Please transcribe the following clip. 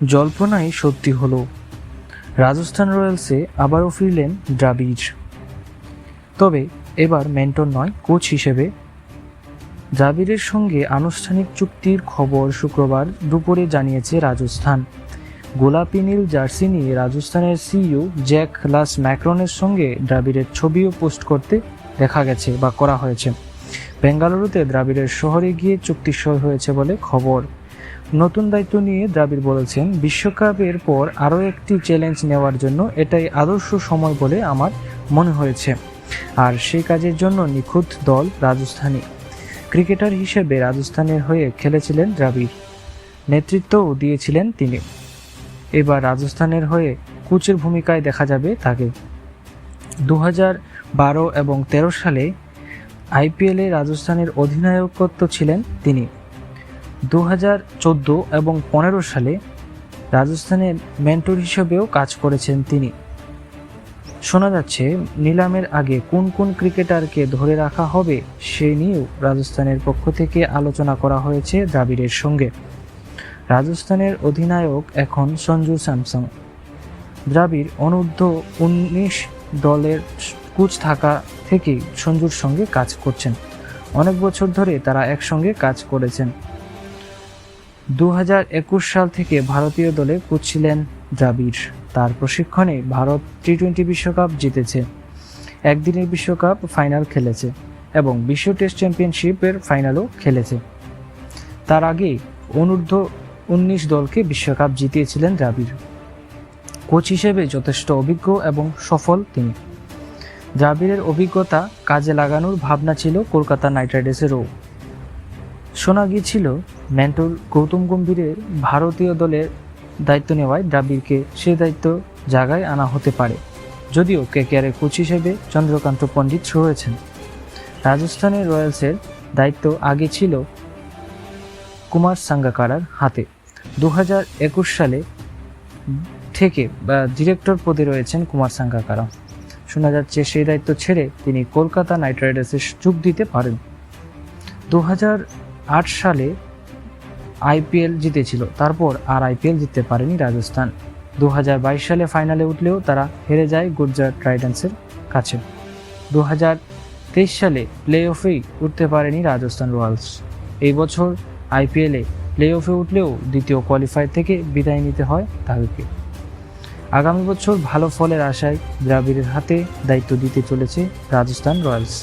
জল্পনাই সত্যি হলো, রাজস্থান রয়্যালসে আবারও ফিরলেন দ্রাবিড়। তবে এবার মেন্টর নয়, কোচ হিসেবে। দ্রাবিড়ের সঙ্গে আনুষ্ঠানিক চুক্তির খবর শুক্রবার দুপুরে জানিয়েছে রাজস্থান। গোলাপি নীল জার্সি নিয়ে রাজস্থানের সিইও জ্যাক লাস ম্যাক্রনের সঙ্গে দ্রাবিড়ের ছবিও পোস্ট করতে দেখা গেছে বা করা হয়েছে। বেঙ্গালুরুতে দ্রাবিড়ের শহরে গিয়ে চুক্তি সই হয়েছে বলে খবর। নতুন দায়িত্ব নিয়ে দ্রাবিড় বলেছেন, বিশ্বকাপের পর আরও একটি চ্যালেঞ্জ নেওয়ার জন্য এটাই আদর্শ সময় বলে আমার মনে হয়েছে, আর সেই কাজের জন্য নিখুঁত দল রাজস্থানী। ক্রিকেটার হিসেবে রাজস্থানের হয়ে খেলেছিলেন দ্রাবিড়, নেতৃত্বও দিয়েছিলেন তিনি। এবার রাজস্থানের হয়ে কোচের ভূমিকায় দেখা যাবে তাকে। 2012 এবং 2013 সালে আইপিএলে রাজস্থানের অধিনায়কত্ব ছিলেন তিনি। 2014 এবং 2015 সালে রাজস্থানের মেন্টর হিসেবেও কাজ করেছেন তিনি। শোনা যাচ্ছে, নিলামের আগে কোন কোন ক্রিকেটারকে ধরে রাখা হবে সে নিয়েও রাজস্থানের পক্ষ থেকে আলোচনা করা হয়েছে দ্রাবিড়ের সঙ্গে। রাজস্থানের অধিনায়ক এখন সঞ্জু স্যামসন। দ্রাবিড় অনূর্ধ্ব-19 দলের কোচ থাকা থেকেই সঞ্জুর সঙ্গে কাজ করছেন। অনেক বছর ধরে তারা একসঙ্গে কাজ করেছেন। 2021 সাল থেকে ভারতীয় দলে কোচ ছিলেন দ্রাবিড়। তার প্রশিক্ষণে ভারত টি-20 বিশ্বকাপ জিতেছে, একদিনের বিশ্বকাপ ফাইনাল খেলেছে এবং বিশ্ব টেস্ট চ্যাম্পিয়নশিপের ফাইনালও খেলেছে। তার আগে অনূর্ধ্ব-19 দলকে বিশ্বকাপ জিতিয়েছিলেন দ্রাবিড়। কোচ হিসেবে যথেষ্ট অভিজ্ঞ এবং সফল তিনি। দ্রাবিড়ের অভিজ্ঞতা কাজে লাগানোর ভাবনা ছিল কলকাতা নাইট রাইডার্সেরও। শোনা গিয়েছিল, মেন্টর গৌতম গম্ভীরের ভারতীয় দলের দায়িত্ব নেওয়ায় দ্রাবিড়কে সে দায়িত্ব জায়গায় আনা হতে পারে, যদিও কেকেআরের কোচ হিসেবে চন্দ্রকান্ত পণ্ডিত রয়েছেন। রাজস্থানের রয়্যালসের দায়িত্ব আগে ছিল কুমার সাঙ্গাকারার হাতে। 2021 সালে থেকে ডিরেক্টর পদে রয়েছেন কুমার সাঙ্গাকারা। শোনা যাচ্ছে সেই দায়িত্ব ছেড়ে তিনি কলকাতা নাইট রাইডার্সে যোগ দিতে পারেন। 2008 সালে আইপিএল জিতেছিল, তারপর আর আইপিএল জিততে পারেনি রাজস্থান। 2022 সালে ফাইনালে উঠলেও তারা হেরে যায় গুজরাট টাইটান্সের কাছে। 2023 সালে প্লে অফেই উঠতে পারেনি রাজস্থান রয়্যালস। এই বছর আইপিএলে প্লে অফে উঠলেও দ্বিতীয় কোয়ালিফায়ার থেকে বিদায় নিতে হয় তাদেরকে। আগামী বছর ভালো ফলের আশায় দ্রাবিড়ের হাতে দায়িত্ব দিতে চলেছে রাজস্থান রয়্যালস।